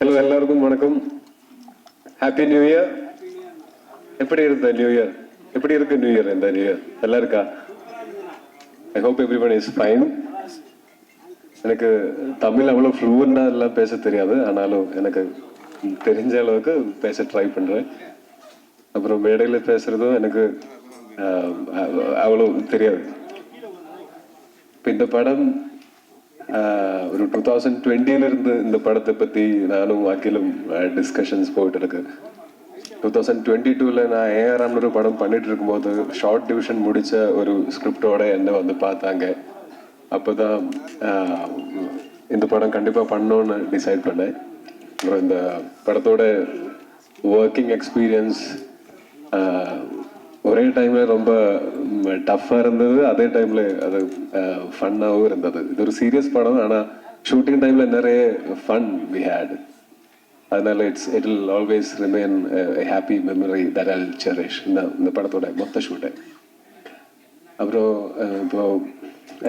Hello, எல்லாருக்கும் வணக்கம். Happy new year. எப்படி இருந்த நியூ இயர்? எப்படி இருக்கு நியூ இயர்? இந்த நியூ இயர் நல்லா இருக்கா? I hope everyone is fine. எனக்கு தமிழ் அவ்வளோ ஃப்ளூவெண்டாக எல்லாம் பேச தெரியாது, ஆனாலும் எனக்கு தெரிஞ்ச அளவுக்கு பேச ட்ரை பண்ணுறேன். அப்புறம் மேடையில் பேசுகிறதும் எனக்கு அவ்வளோ தெரியாது. இப்போ இந்த படம் ஒரு 2020 இந்த படத்தை பற்றி நானும் அகிலும் டிஸ்கஷன்ஸ் போயிட்டு இருக்கு. 2022 நான் ஏஆர்ஆம்னு ஒரு படம் பண்ணிட்டு இருக்கும்போது ஷார்ட் டிவிஷன் முடிச்ச ஒரு ஸ்கிரிப்டோட என்ன வந்து பார்த்தாங்க. அப்போதான் இந்த படம் கண்டிப்பாக பண்ணணும்னு டிசைட் பண்ணேன். அப்புறம் இந்த படத்தோட ஒர்க்கிங் எக்ஸ்பீரியன்ஸ் ஒரே டைம்ல ரொம்ப டஃப்பாக இருந்தது, அதே டைம்ல அது ஃபன்னாகவும் இருந்தது. இது ஒரு சீரியஸ் படம், ஆனால் ஷூட்டிங் டைம்ல நிறைய ஃபன் வி ஹேட். அதனால it will always remain happy memory that Jal cherish இந்த படத்தோட மொத்த ஷூட்டை. அப்புறம் இப்போ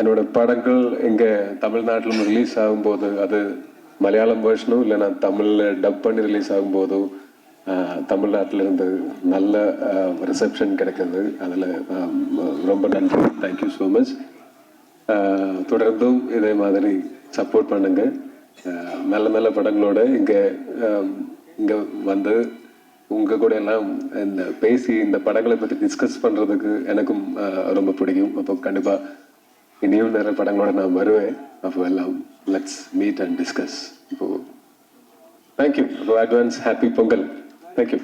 என்னோட படங்கள் இங்கே தமிழ்நாட்டில் ரிலீஸ் ஆகும்போது அது மலையாளம் வேர்ஷனும் இல்லைன்னா தமிழில் டப் பண்ணி ரிலீஸ் ஆகும்போதும் தமிழ்நாட்டில் இருந்து நல்ல ரிசப்ஷன் கிடைக்கிறது. அதில் ரொம்ப நன்றி. Thank you so much. தொடர்ந்தும் இதே மாதிரி சப்போர்ட் பண்ணுங்க. நல்ல நல்ல படங்களோட இங்கே வந்து உங்கள் கூட எல்லாம் இந்த பேசி இந்த படங்களை பற்றி டிஸ்கஸ் பண்ணுறதுக்கு எனக்கும் ரொம்ப பிடிக்கும். அப்போ கண்டிப்பாக இனியும் நிறைய படங்களோட நான் வருவேன். அப்போ எல்லாம் லெட்ஸ் மீட் அண்ட் டிஸ்கஸ். இப்போ thank you. Advance happy Pongal. Thank you.